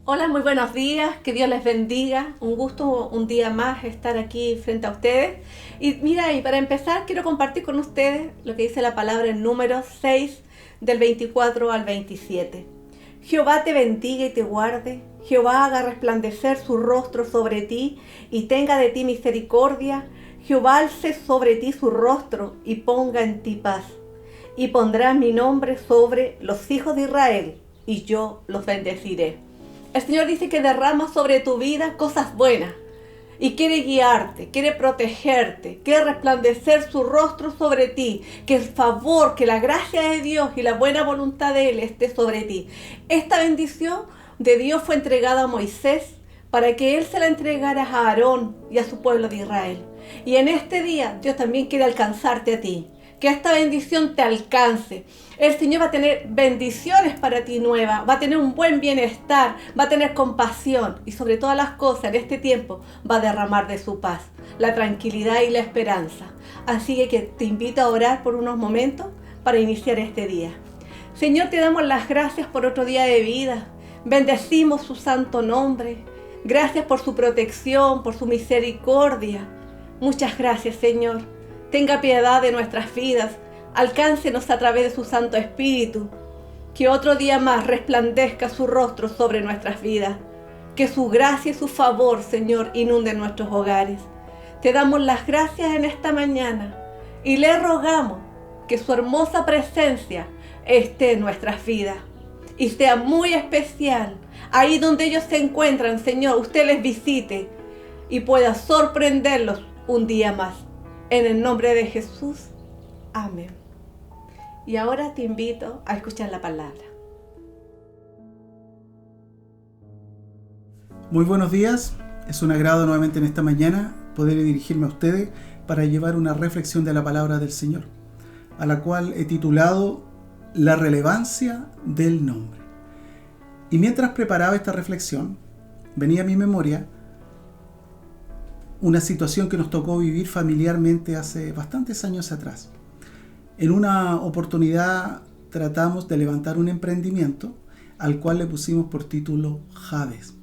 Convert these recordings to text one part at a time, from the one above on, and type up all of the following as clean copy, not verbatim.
Hola, muy buenos días, que Dios les bendiga. Un gusto un día más estar aquí frente a ustedes. Y mira, y para empezar quiero compartir con ustedes lo que dice la palabra en Números 6, del 24 al 27. Jehová te bendiga y te guarde. Jehová haga resplandecer su rostro sobre ti y tenga de ti misericordia. Jehová alce sobre ti su rostro y ponga en ti paz. Y pondrá mi nombre sobre los hijos de Israel, y yo los bendeciré. El Señor dice que derrama sobre tu vida cosas buenas y quiere guiarte, quiere protegerte, quiere resplandecer su rostro sobre ti, que el favor, que la gracia de Dios y la buena voluntad de Él esté sobre ti. Esta bendición de Dios fue entregada a Moisés para que Él se la entregara a Aarón y a su pueblo de Israel. Y en este día Dios también quiere alcanzarte a ti. Que esta bendición te alcance. El Señor va a tener bendiciones para ti nuevas, va a tener un buen bienestar, va a tener compasión y sobre todas las cosas en este tiempo va a derramar de su paz, la tranquilidad y la esperanza. Así que te invito a orar por unos momentos para iniciar este día. Señor, te damos las gracias por otro día de vida. Bendecimos su santo nombre. Gracias por su protección, por su misericordia. Muchas gracias, Señor. Tenga piedad de nuestras vidas, alcáncenos a través de su Santo Espíritu, que otro día más resplandezca su rostro sobre nuestras vidas, que su gracia y su favor, Señor, inunden nuestros hogares. Te damos las gracias en esta mañana y le rogamos que su hermosa presencia esté en nuestras vidas y sea muy especial. Ahí donde ellos se encuentran, Señor, usted les visite y pueda sorprenderlos un día más. En el nombre de Jesús, amén. Y ahora te invito a escuchar la palabra. Muy buenos días, es un agrado nuevamente en esta mañana poder dirigirme a ustedes para llevar una reflexión de la palabra del Señor, a la cual he titulado La relevancia del nombre. Y mientras preparaba esta reflexión, venía a mi memoria una situación que nos tocó vivir familiarmente hace bastantes años atrás. En una oportunidad tratamos de levantar un emprendimiento al cual le pusimos por título Jabes.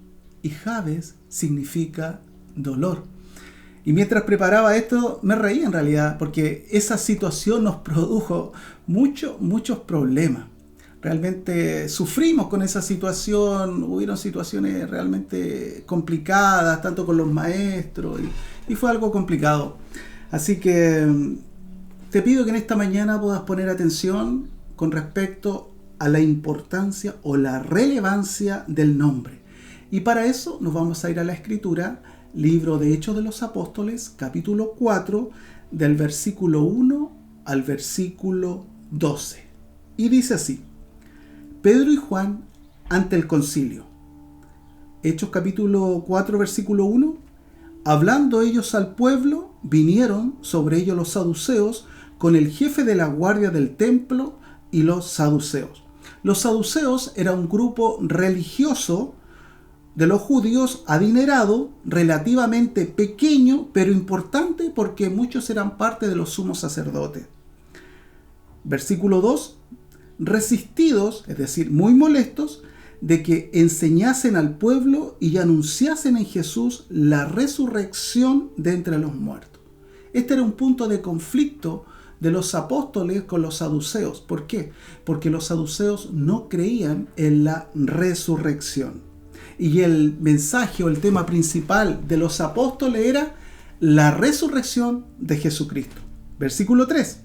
Y Jabes significa dolor. Y mientras preparaba esto me reí en realidad, porque esa situación nos produjo muchos problemas. Realmente sufrimos con esa situación, hubieron situaciones realmente complicadas, tanto con los maestros, y fue algo complicado. Así que te pido que en esta mañana puedas poner atención con respecto a la importancia o la relevancia del nombre. Y para eso nos vamos a ir a la Escritura, libro de Hechos de los Apóstoles, capítulo 4, del versículo 1 al versículo 12. Y dice así: Pedro y Juan ante el concilio. Hechos capítulo 4, versículo 1. Hablando ellos al pueblo, vinieron sobre ellos los saduceos con el jefe de la guardia del templo y los saduceos. Los saduceos era un grupo religioso de los judíos adinerado, relativamente pequeño, pero importante porque muchos eran parte de los sumos sacerdotes. Versículo 2. Resistidos, es decir, muy molestos, de que enseñasen al pueblo y anunciasen en Jesús la resurrección de entre los muertos. Este era un punto de conflicto de los apóstoles con los saduceos. ¿Por qué? Porque los saduceos no creían en la resurrección. Y el mensaje o el tema principal de los apóstoles era la resurrección de Jesucristo. Versículo 3.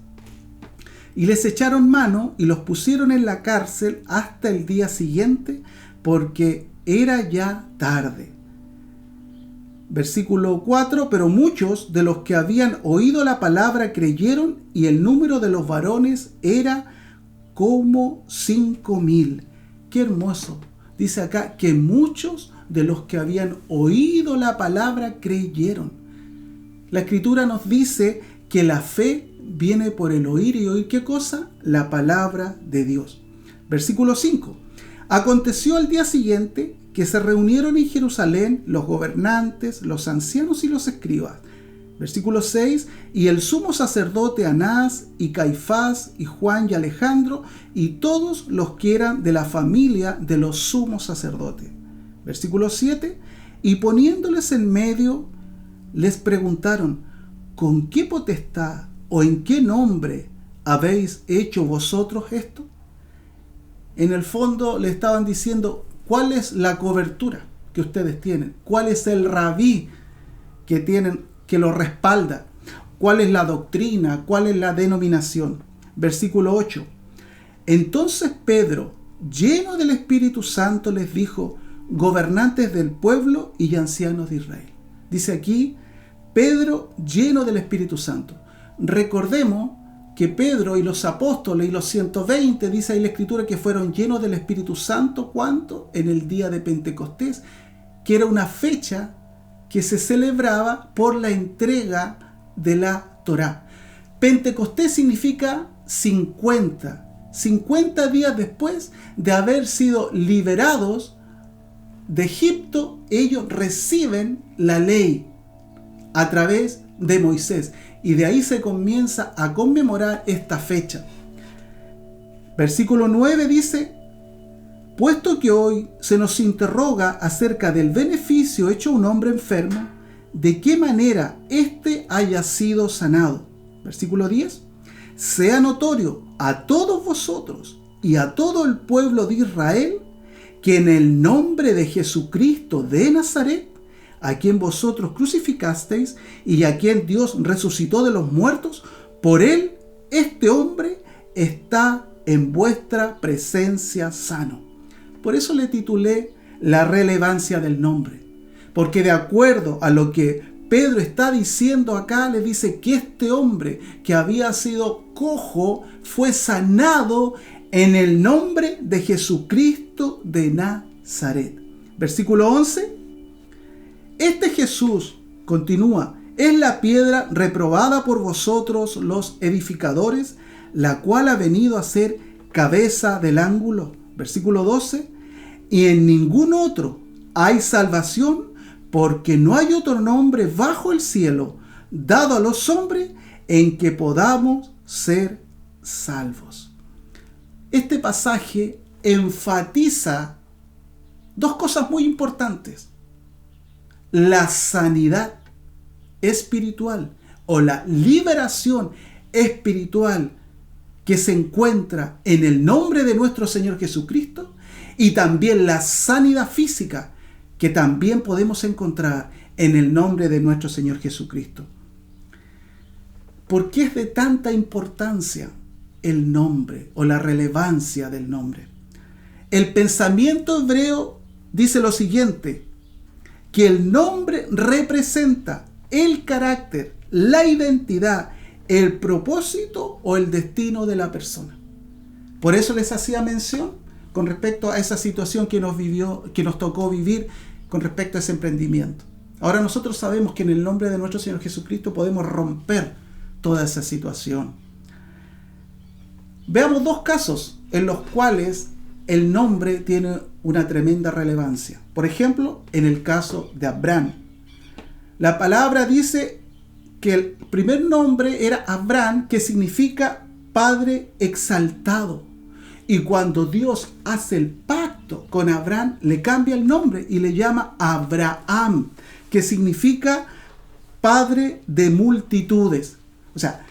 Y les echaron mano y los pusieron en la cárcel hasta el día siguiente, porque era ya tarde. Versículo 4. Pero muchos de los que habían oído la palabra creyeron, y el número de los varones era como 5,000. ¡Qué hermoso! Dice acá que muchos de los que habían oído la palabra creyeron. La Escritura nos dice que la fe viene por el oír, y oír ¿qué cosa? La palabra de Dios. Versículo 5. Aconteció al día siguiente que se reunieron en Jerusalén los gobernantes, los ancianos y los escribas. Versículo 6. Y el sumo sacerdote Anás y Caifás y Juan y Alejandro y todos los que eran de la familia de los sumos sacerdotes. Versículo 7. Y poniéndoles en medio, les preguntaron: ¿con qué potestad o en qué nombre habéis hecho vosotros esto? En el fondo le estaban diciendo: ¿cuál es la cobertura que ustedes tienen? ¿Cuál es el rabí que tienen que lo respalda? ¿Cuál es la doctrina? ¿Cuál es la denominación? Versículo 8. Entonces Pedro, lleno del Espíritu Santo, les dijo: gobernantes del pueblo y ancianos de Israel. Dice aquí, Pedro lleno del Espíritu Santo. Recordemos que Pedro y los apóstoles y los 120, dice ahí la Escritura, que fueron llenos del Espíritu Santo, ¿cuánto? En el día de Pentecostés, que era una fecha que se celebraba por la entrega de la Torá. Pentecostés significa 50 días después de haber sido liberados de Egipto. Ellos reciben la ley a través de Moisés, y de ahí se comienza a conmemorar esta fecha. Versículo 9 dice: puesto que hoy se nos interroga acerca del beneficio hecho a un hombre enfermo, de qué manera éste haya sido sanado. Versículo 10: sea notorio a todos vosotros y a todo el pueblo de Israel que en el nombre de Jesucristo de Nazaret, a quien vosotros crucificasteis y a quien Dios resucitó de los muertos, por él este hombre está en vuestra presencia sano. Por eso le titulé la relevancia del nombre, porque de acuerdo a lo que Pedro está diciendo acá, le dice que este hombre que había sido cojo fue sanado en el nombre de Jesucristo de Nazaret. Versículo 11. Este Jesús, continúa, es la piedra reprobada por vosotros los edificadores, la cual ha venido a ser cabeza del ángulo. Versículo 12. Y en ningún otro hay salvación, porque no hay otro nombre bajo el cielo dado a los hombres en que podamos ser salvos. Este pasaje enfatiza dos cosas muy importantes: la sanidad espiritual o la liberación espiritual que se encuentra en el nombre de nuestro Señor Jesucristo, y también la sanidad física que también podemos encontrar en el nombre de nuestro Señor Jesucristo. ¿Por qué es de tanta importancia el nombre o la relevancia del nombre? El pensamiento hebreo dice lo siguiente: que el nombre representa el carácter, la identidad, el propósito o el destino de la persona. Por eso les hacía mención con respecto a esa situación que nos tocó vivir con respecto a ese emprendimiento. Ahora nosotros sabemos que en el nombre de nuestro Señor Jesucristo podemos romper toda esa situación. Veamos dos casos en los cuales el nombre tiene una tremenda relevancia. Por ejemplo, en el caso de Abraham. La palabra dice que el primer nombre era Abraham, que significa Padre exaltado. Y cuando Dios hace el pacto con Abraham, le cambia el nombre y le llama Abraham, que significa Padre de multitudes. O sea,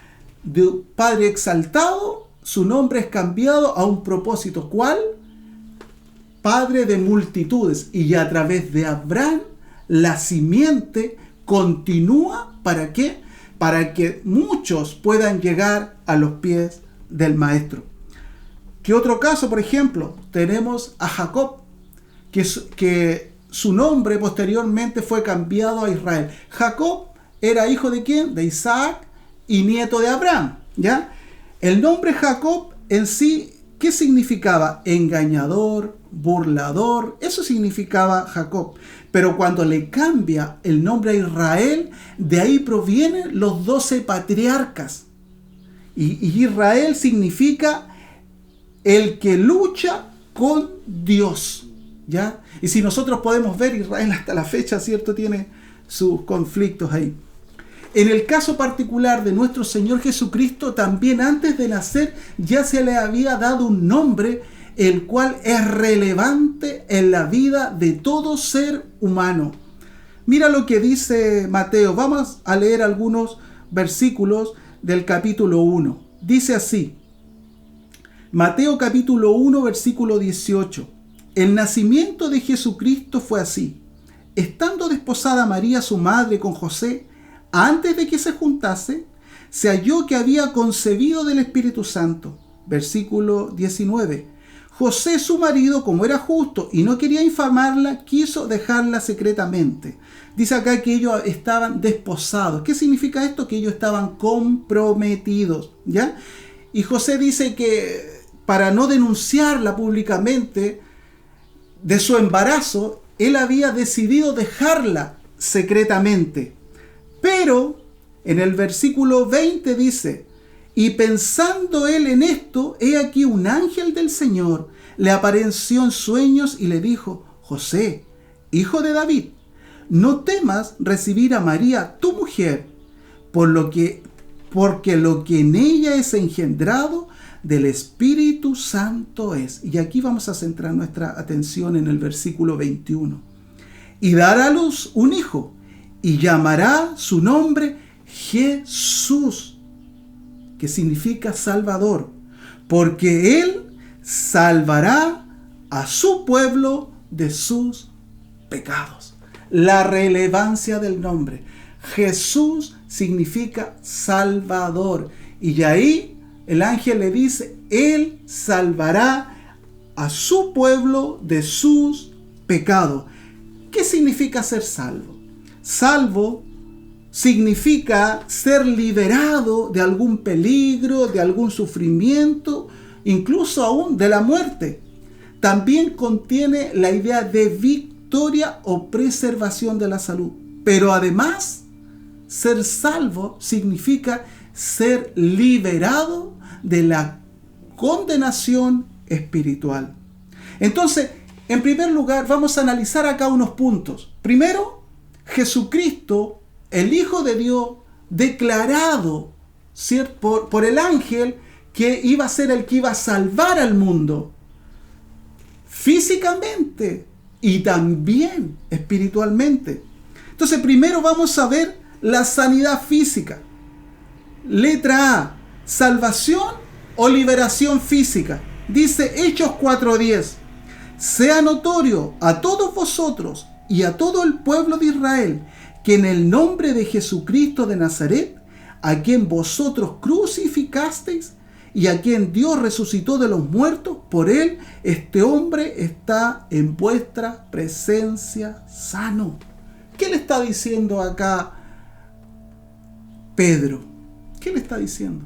de Padre exaltado, su nombre es cambiado a un propósito. ¿Cuál? Padre de multitudes. Y a través de Abraham, la simiente continúa. ¿Para qué? Para que muchos puedan llegar a los pies del Maestro. ¿Qué otro caso? Por ejemplo, tenemos a Jacob, que su nombre posteriormente fue cambiado a Israel. Jacob era hijo de ¿quién? De Isaac y nieto de Abraham, ¿ya? El nombre Jacob en sí, ¿qué significaba? Engañador, burlador, eso significaba Jacob. Pero cuando le cambia el nombre a Israel, de ahí provienen los 12 patriarcas. Y Israel significa el que lucha con Dios, ¿ya? Y si nosotros podemos ver, Israel hasta la fecha, ¿cierto?, tiene sus conflictos ahí. En el caso particular de nuestro Señor Jesucristo, también antes de nacer ya se le había dado un nombre el cual es relevante en la vida de todo ser humano. Mira lo que dice Mateo. Vamos a leer algunos versículos del capítulo 1. Dice así, Mateo capítulo 1, versículo 18. El nacimiento de Jesucristo fue así. Estando desposada María, su madre, con José, antes de que se juntase, se halló que había concebido del Espíritu Santo. Versículo 19. José, su marido, como era justo y no quería infamarla, quiso dejarla secretamente. Dice acá que ellos estaban desposados. ¿Qué significa esto? Que ellos estaban comprometidos, ¿ya? Y José dice que para no denunciarla públicamente de su embarazo, él había decidido dejarla secretamente. Pero en el versículo 20 dice, y pensando él en esto, he aquí un ángel del Señor le apareció en sueños y le dijo, José, hijo de David, no temas recibir a María, tu mujer, porque lo que en ella es engendrado del Espíritu Santo es. Y aquí vamos a centrar nuestra atención en el versículo 21. Y dará a luz un hijo, y llamará su nombre Jesús, que significa Salvador, porque él salvará a su pueblo de sus pecados. La relevancia del nombre. Jesús significa Salvador. Y ahí el ángel le dice, él salvará a su pueblo de sus pecados. ¿Qué significa ser salvo? Salvo significa ser liberado de algún peligro, de algún sufrimiento, incluso aún de la muerte. También contiene la idea de victoria o preservación de la salud. Pero además, ser salvo significa ser liberado de la condenación espiritual. Entonces, en primer lugar, vamos a analizar acá unos puntos. Primero, Jesucristo, el Hijo de Dios, declarado, ¿cierto?, por el ángel, que iba a ser el que iba a salvar al mundo físicamente y también espiritualmente. Entonces, primero vamos a ver la sanidad física. Letra A, salvación o liberación física. Dice Hechos 4:10. Sea notorio a todos vosotros y a todo el pueblo de Israel que en el nombre de Jesucristo de Nazaret, a quien vosotros crucificasteis y a quien Dios resucitó de los muertos, por él este hombre está en vuestra presencia sano. ¿Qué le está diciendo acá Pedro? ¿Qué le está diciendo?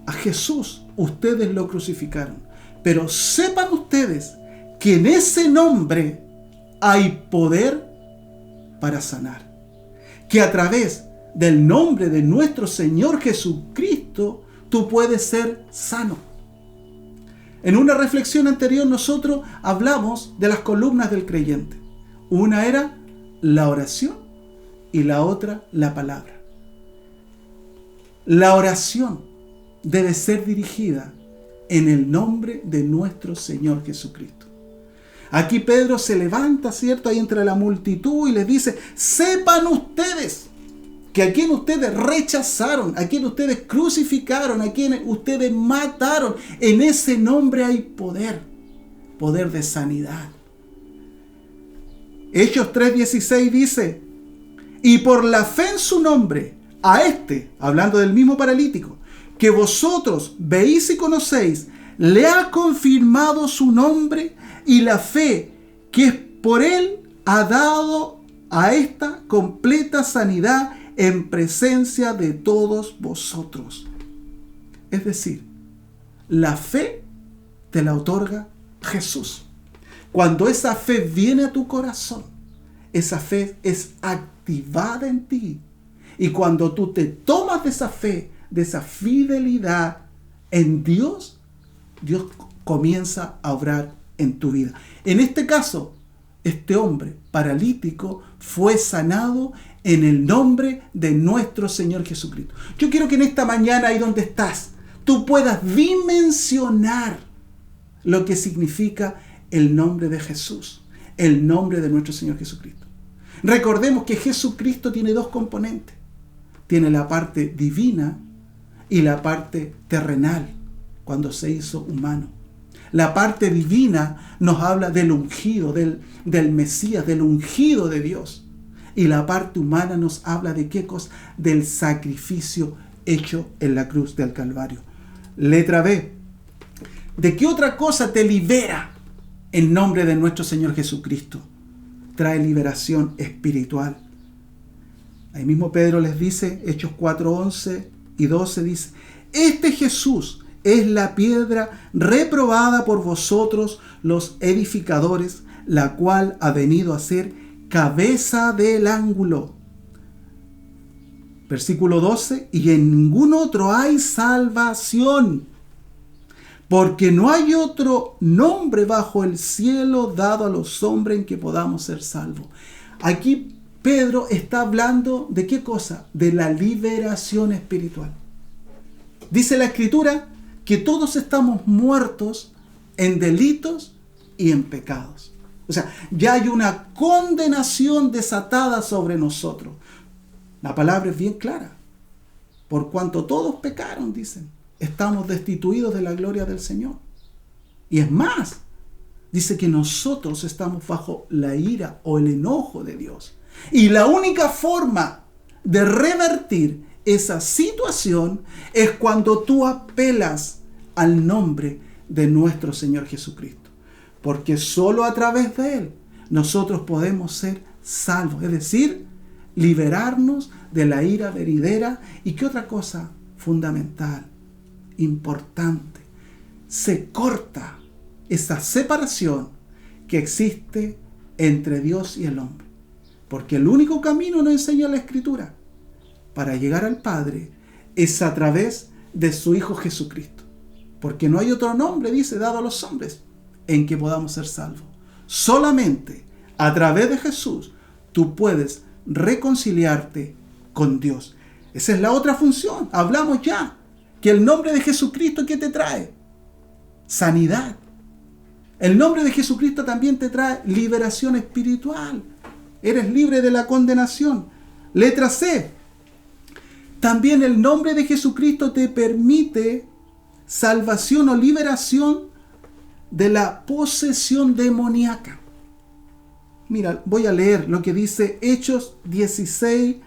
A Jesús ustedes lo crucificaron, pero sepan ustedes que en ese nombre hay poder para sanar. Que a través del nombre de nuestro Señor Jesucristo tú puedes ser sano. En una reflexión anterior nosotros hablamos de las columnas del creyente. Una era la oración y la otra la palabra. La oración debe ser dirigida en el nombre de nuestro Señor Jesucristo. Aquí Pedro se levanta, ¿cierto?, ahí entre la multitud y les dice, sepan ustedes que a quien ustedes rechazaron, a quien ustedes crucificaron, a quien ustedes mataron, en ese nombre hay poder, poder de sanidad. Hechos 3:16 dice, y por la fe en su nombre, a este, hablando del mismo paralítico, que vosotros veis y conocéis, le ha confirmado su nombre y la fe que es por él ha dado a esta completa sanidad en presencia de todos vosotros. Es decir, la fe te la otorga Jesús. Cuando esa fe viene a tu corazón, esa fe es activada en ti. Y cuando tú te tomas de esa fe, de esa fidelidad en Dios, Dios comienza a obrar en tu vida. En este caso, este hombre paralítico fue sanado en el nombre de nuestro Señor Jesucristo. Yo quiero que en esta mañana, ahí donde estás, tú puedas dimensionar lo que significa el nombre de Jesús, el nombre de nuestro Señor Jesucristo. Recordemos que Jesucristo tiene dos componentes. Tiene la parte divina y la parte terrenal, cuando se hizo humano. La parte divina nos habla del ungido, del Mesías, del ungido de Dios. Y la parte humana nos habla de qué cosa? Del sacrificio hecho en la cruz del Calvario. Letra B. ¿De qué otra cosa te libera el nombre de nuestro Señor Jesucristo? Trae liberación espiritual. Ahí mismo Pedro les dice, Hechos 4:11 y 12 dice, este Jesús es la piedra reprobada por vosotros los edificadores, la cual ha venido a ser cabeza del ángulo. Versículo 12, y en ningún otro hay salvación, porque no hay otro nombre bajo el cielo dado a los hombres en que podamos ser salvos. Aquí Pedro está hablando de qué cosa? De la liberación espiritual. Dice la Escritura que todos estamos muertos en delitos y en pecados. O sea, ya hay una condenación desatada sobre nosotros. La palabra es bien clara. Por cuanto todos pecaron, dicen, estamos destituidos de la gloria del Señor. Y es más, dice que nosotros estamos bajo la ira o el enojo de Dios. Y la única forma de revertir esa situación es cuando tú apelas al nombre de nuestro Señor Jesucristo. Porque solo a través de Él nosotros podemos ser salvos. Es decir, liberarnos de la ira venidera. ¿Y qué otra cosa fundamental, importante? Se corta esa separación que existe entre Dios y el hombre. Porque el único camino, nos enseña la Escritura, para llegar al Padre es a través de su Hijo Jesucristo. Porque no hay otro nombre, dice, dado a los hombres en que podamos ser salvos. Solamente a través de Jesús tú puedes reconciliarte con Dios. Esa es la otra función. Hablamos ya que el nombre de Jesucristo, ¿qué te trae? Sanidad. El nombre de Jesucristo también te trae liberación espiritual. Eres libre de la condenación. Letra C. También el nombre de Jesucristo te permite salvación o liberación de la posesión demoníaca. Mira, voy a leer lo que dice Hechos 16,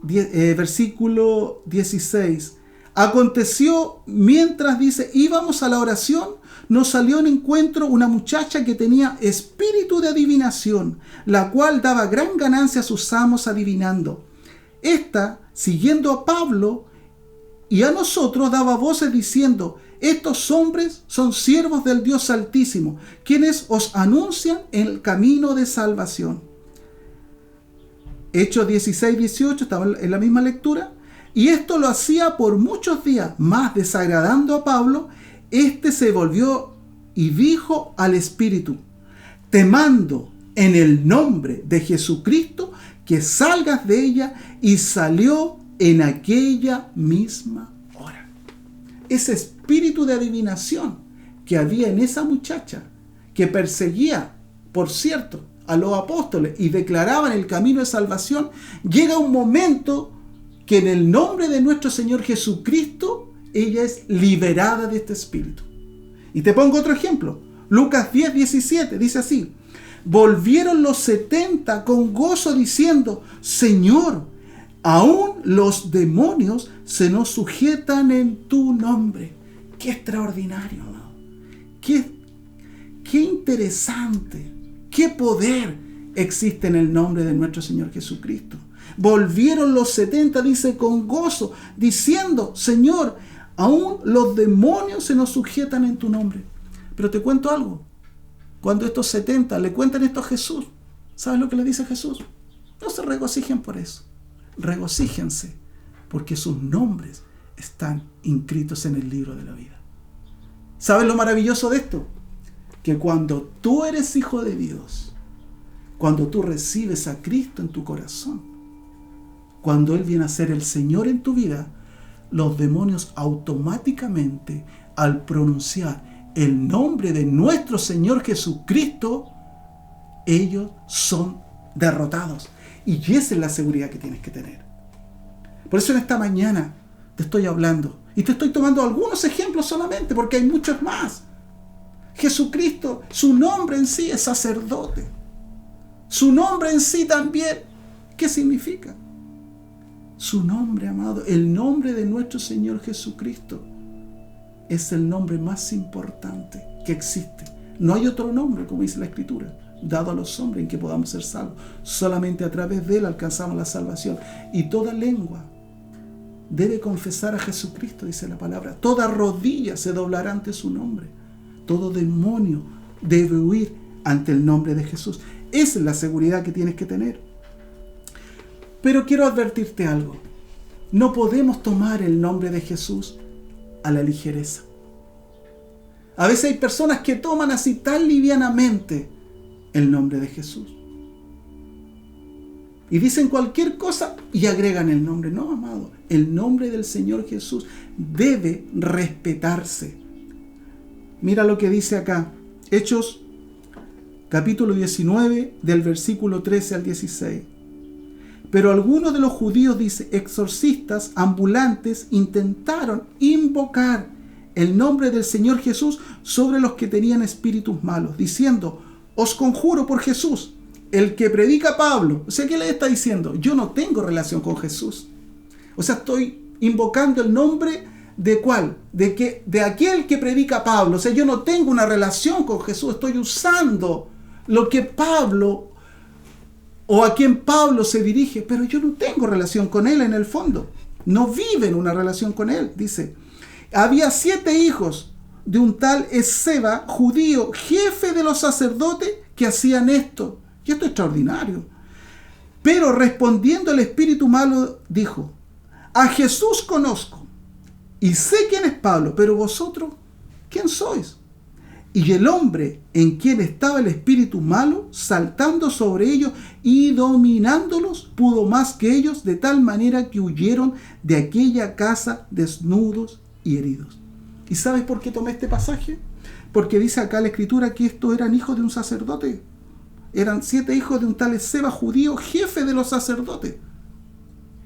versículo 16. Aconteció mientras, dice, íbamos a la oración, nos salió en encuentro una muchacha que tenía espíritu de adivinación, la cual daba gran ganancia a sus amos adivinando. Esta, siguiendo a Pablo y a nosotros, daba voces diciendo, estos hombres son siervos del Dios Altísimo, quienes os anuncian el camino de salvación. Hechos 16, 18, estaba en la misma lectura. Y esto lo hacía por muchos días, más desagradando a Pablo. Este se volvió y dijo al espíritu, te mando en el nombre de Jesucristo que salgas de ella, y salió en aquella misma hora. Ese espíritu de adivinación que había en esa muchacha, que perseguía, por cierto, a los apóstoles y declaraban el camino de salvación, llega un momento que en el nombre de nuestro Señor Jesucristo ella es liberada de este espíritu. Y te pongo otro ejemplo. Lucas 10, 17 dice así: volvieron los 70 con gozo diciendo, Señor, aún los demonios se nos sujetan en tu nombre. Qué extraordinario, ¿no? Qué interesante, qué poder existe en el nombre de nuestro Señor Jesucristo. Volvieron los 70, dice, con gozo, diciendo, Señor, aún los demonios se nos sujetan en tu nombre. Pero te cuento algo. Cuando estos 70 le cuentan esto a Jesús, ¿sabes lo que le dice Jesús? No se regocijen por eso. Regocíjense porque sus nombres están inscritos en el libro de la vida. ¿Sabes lo maravilloso de esto? Que cuando tú eres hijo de Dios, cuando tú recibes a Cristo en tu corazón, cuando Él viene a ser el Señor en tu vida, los demonios automáticamente, al pronunciar el nombre de nuestro Señor Jesucristo, ellos son derrotados. Y esa es la seguridad que tienes que tener. Por eso en esta mañana te estoy hablando. Y te estoy tomando algunos ejemplos solamente, porque hay muchos más. Jesucristo, su nombre en sí es sacerdote. Su nombre en sí también, ¿qué significa? Su nombre, amado, el nombre de nuestro Señor Jesucristo es el nombre más importante que existe. No hay otro nombre, como dice la Escritura, dado a los hombres en que podamos ser salvos. Solamente a través de él alcanzamos la salvación. Y toda lengua debe confesar a Jesucristo, dice la palabra. Toda rodilla se doblará ante su nombre. Todo demonio debe huir ante el nombre de Jesús. Esa es la seguridad que tienes que tener. Pero quiero advertirte algo. No podemos tomar el nombre de Jesús a la ligereza. A veces hay personas que toman así tan livianamente el nombre de Jesús. Y dicen cualquier cosa y agregan el nombre. No, amado. El nombre del Señor Jesús debe respetarse. Mira lo que dice acá. Hechos capítulo 19 del versículo 13 al 16. Pero algunos de los judíos, dice, exorcistas ambulantes, intentaron invocar el nombre del Señor Jesús sobre los que tenían espíritus malos, diciendo: os conjuro por Jesús, el que predica Pablo. O sea, ¿qué le está diciendo? Yo no tengo relación con Jesús. O sea, estoy invocando el nombre ¿de cuál? De aquel que predica Pablo. O sea, yo no tengo una relación con Jesús. Estoy usando lo que Pablo o a quien Pablo se dirige, pero yo no tengo relación con él en el fondo. No vive en una relación con él. Dice: había 7 hijos de un tal Esceva, judío, jefe de los sacerdotes, que hacían esto. Y esto es extraordinario. Pero respondiendo el espíritu malo, dijo: a Jesús conozco y sé quién es Pablo, pero vosotros, ¿quién sois? Y el hombre en quien estaba el espíritu malo, saltando sobre ellos y dominándolos, pudo más que ellos, de tal manera que huyeron de aquella casa desnudos y heridos. ¿Y sabes por qué tomé este pasaje? Porque dice acá la Escritura que estos eran hijos de un sacerdote. Eran 7 hijos de un tal Esceva, judío, jefe de los sacerdotes.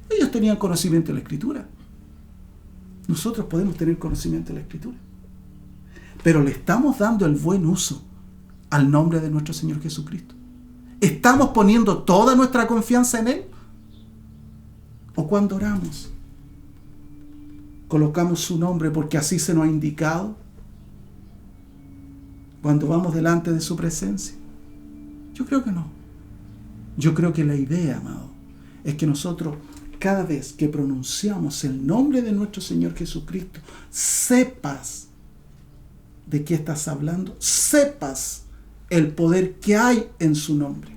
Ellos tenían conocimiento de la Escritura. Nosotros podemos tener conocimiento de la Escritura. Pero le estamos dando el buen uso al nombre de nuestro Señor Jesucristo. ¿Estamos poniendo toda nuestra confianza en Él? ¿O cuando oramos colocamos su nombre porque así se nos ha indicado? Cuando vamos delante de su presencia. Yo creo que no. Yo creo que la idea, amado, es que nosotros, cada vez que pronunciamos el nombre de nuestro Señor Jesucristo, sepas de qué estás hablando, sepas el poder que hay en su nombre.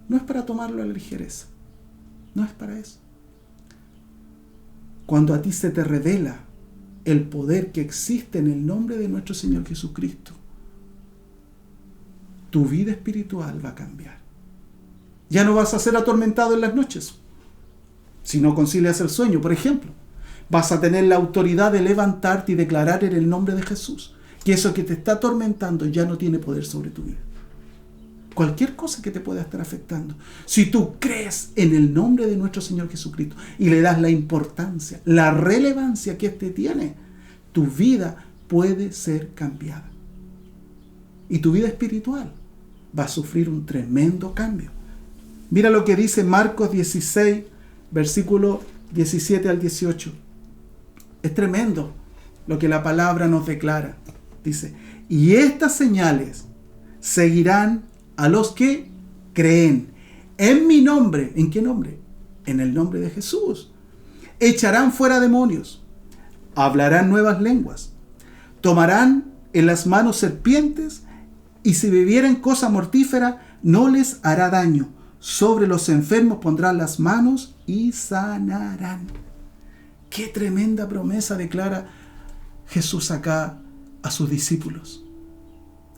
No es para tomarlo a la ligereza. No es para eso. Cuando a ti se te revela el poder que existe en el nombre de nuestro Señor Jesucristo, tu vida espiritual va a cambiar. Ya no vas a ser atormentado en las noches. Si no concilias el sueño, por ejemplo, vas a tener la autoridad de levantarte y declarar en el nombre de Jesús que eso que te está atormentando ya no tiene poder sobre tu vida. Cualquier cosa que te pueda estar afectando, si tú crees en el nombre de nuestro Señor Jesucristo y le das la importancia, la relevancia que éste tiene, tu vida puede ser cambiada. Y tu vida espiritual va a sufrir un tremendo cambio. Mira lo que dice Marcos 16, versículo 17 al 18. Es tremendo lo que la palabra nos declara. Dice: y estas señales seguirán a los que creen en mi nombre. ¿En qué nombre? En el nombre de Jesús. Echarán fuera demonios, hablarán nuevas lenguas, tomarán en las manos serpientes, y si bebieren cosa mortífera no les hará daño. Sobre los enfermos pondrán las manos y sanarán. Qué tremenda promesa declara Jesús acá a sus discípulos.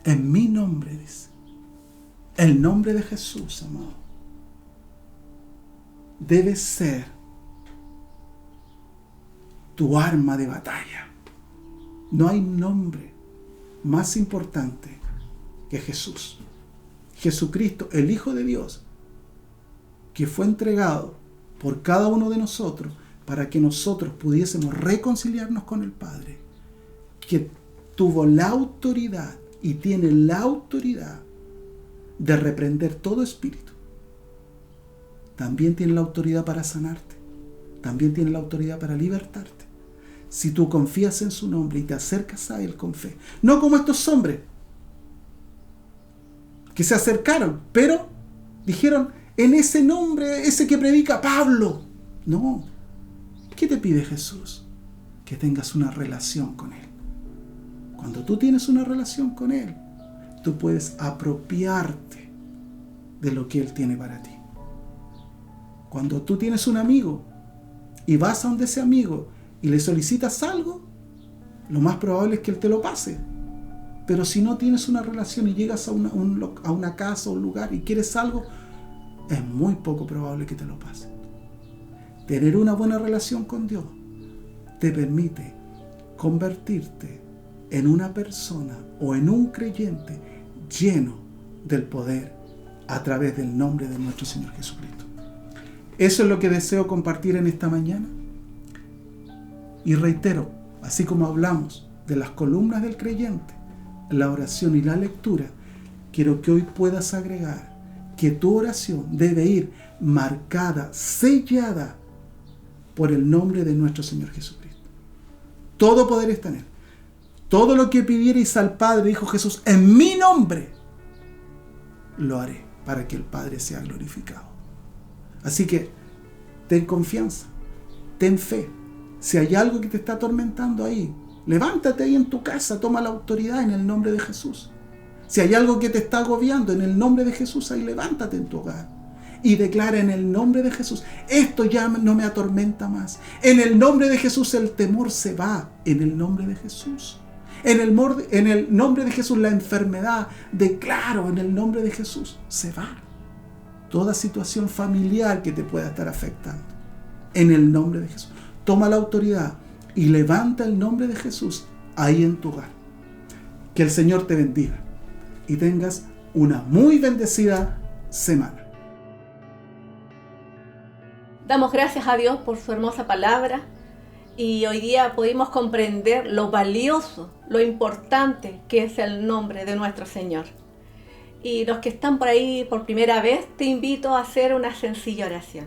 En mi nombre, dice. El nombre de Jesús, amado, debe ser tu arma de batalla. No hay nombre más importante que Jesús. Jesucristo, el Hijo de Dios, que fue entregado por cada uno de nosotros para que nosotros pudiésemos reconciliarnos con el Padre, que tuvo la autoridad y tiene la autoridad de reprender todo espíritu. También tiene la autoridad para sanarte. También tiene la autoridad para libertarte. Si tú confías en su nombre y te acercas a Él con fe. No como estos hombres que se acercaron, pero dijeron, en ese nombre, ese que predica Pablo. No. ¿Qué te pide Jesús? Que tengas una relación con Él. Cuando tú tienes una relación con Él, tú puedes apropiarte de lo que Él tiene para ti. Cuando tú tienes un amigo y vas a donde ese amigo y le solicitas algo, lo más probable es que Él te lo pase. Pero si no tienes una relación y llegas a una casa o un lugar y quieres algo, es muy poco probable que te lo pase. Tener una buena relación con Dios te permite convertirte en una persona o en un creyente lleno del poder a través del nombre de nuestro Señor Jesucristo. Eso es lo que deseo compartir en esta mañana. Y reitero, así como hablamos de las columnas del creyente, la oración y la lectura, quiero que hoy puedas agregar que tu oración debe ir marcada, sellada por el nombre de nuestro Señor Jesucristo. Todo poder está en Él. Todo lo que pidierais al Padre, dijo Jesús, en mi nombre, lo haré para que el Padre sea glorificado. Así que ten confianza, ten fe. Si hay algo que te está atormentando ahí, levántate ahí en tu casa, toma la autoridad en el nombre de Jesús. Si hay algo que te está agobiando, en el nombre de Jesús, ahí levántate en tu hogar y declara en el nombre de Jesús, esto ya no me atormenta más. En el nombre de Jesús el temor se va, en el nombre de Jesús. En el nombre de Jesús la enfermedad, declaro, en el nombre de Jesús, se va. Toda situación familiar que te pueda estar afectando, en el nombre de Jesús. Toma la autoridad y levanta el nombre de Jesús ahí en tu hogar. Que el Señor te bendiga y tengas una muy bendecida semana. Damos gracias a Dios por su hermosa palabra y hoy día pudimos comprender lo valioso, lo importante que es el nombre de nuestro Señor. Y los que están por ahí por primera vez, te invito a hacer una sencilla oración.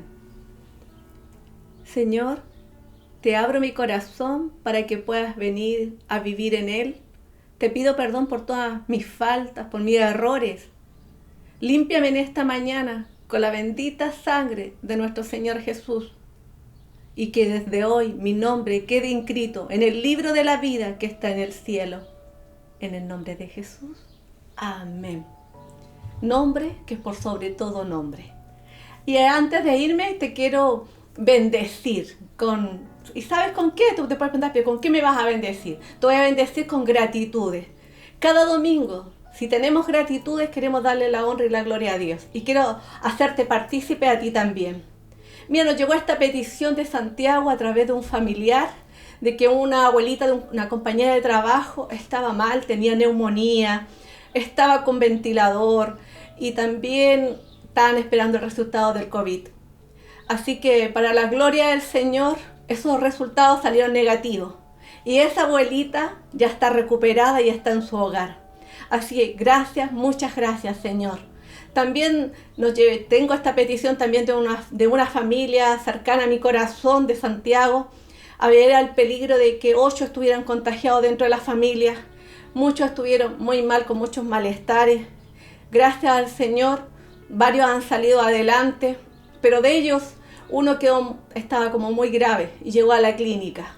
Señor, te abro mi corazón para que puedas venir a vivir en él. Te pido perdón por todas mis faltas, por mis errores. Límpiame en esta mañana con la bendita sangre de nuestro Señor Jesús. Y que desde hoy mi nombre quede inscrito en el libro de la vida que está en el cielo. En el nombre de Jesús. Amén. Nombre que es por sobre todo nombre. Y antes de irme te quiero bendecir con... ¿Y sabes con qué? Tú te puedes preguntar, ¿pero con qué me vas a bendecir? Te voy a bendecir con gratitudes. Cada domingo, si tenemos gratitudes, queremos darle la honra y la gloria a Dios. Y quiero hacerte partícipe a ti también. Mira, nos llegó esta petición de Santiago a través de un familiar, de que una abuelita de una compañera de trabajo estaba mal, tenía neumonía, estaba con ventilador y también estaban esperando el resultado del COVID. Así que para la gloria del Señor, esos resultados salieron negativos. Y esa abuelita ya está recuperada y está en su hogar. Así que gracias, muchas gracias, Señor. También tengo esta petición también de una familia cercana a mi corazón, de Santiago. Había el peligro de que 8 estuvieran contagiados dentro de la familia. Muchos estuvieron muy mal, con muchos malestares. Gracias al Señor, varios han salido adelante, pero de ellos uno estaba como muy grave y llegó a la clínica.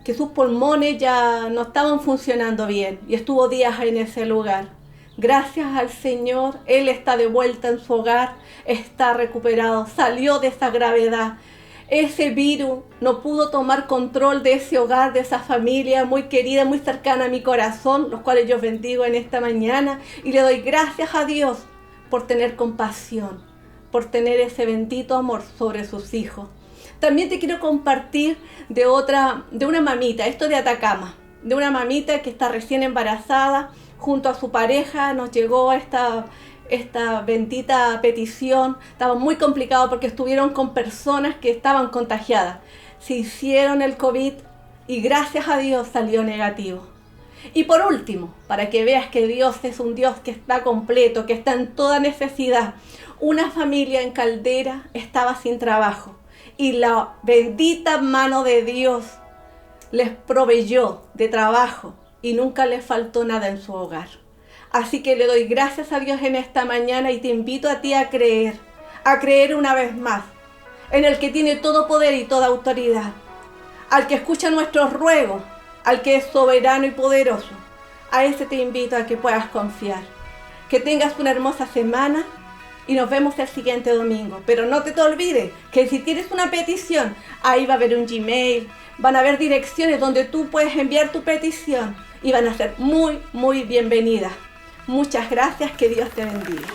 Que sus pulmones ya no estaban funcionando bien y estuvo días en ese lugar. Gracias al Señor, Él está de vuelta en su hogar, está recuperado, salió de esa gravedad. Ese virus no pudo tomar control de ese hogar, de esa familia muy querida, muy cercana a mi corazón, los cuales yo bendigo en esta mañana y le doy gracias a Dios por tener compasión, por tener ese bendito amor sobre sus hijos. También te quiero compartir de una mamita, esto de Atacama. de una mamita que está recién embarazada. Junto a su pareja nos llegó esta bendita petición. Estaba muy complicado porque estuvieron con personas que estaban contagiadas. Se hicieron el COVID y gracias a Dios salió negativo. Y por último, para que veas que Dios es un Dios que está completo, que está en toda necesidad, una familia en Caldera estaba sin trabajo y la bendita mano de Dios les proveyó de trabajo y nunca les faltó nada en su hogar. Así que le doy gracias a Dios en esta mañana y te invito a ti a creer una vez más en el que tiene todo poder y toda autoridad, al que escucha nuestros ruegos, al que es soberano y poderoso. A ese te invito a que puedas confiar. Que tengas una hermosa semana y nos vemos el siguiente domingo. Pero no te olvides que si tienes una petición, ahí va a haber un Gmail, van a haber direcciones donde tú puedes enviar tu petición y van a ser muy, muy bienvenidas. Muchas gracias, que Dios te bendiga.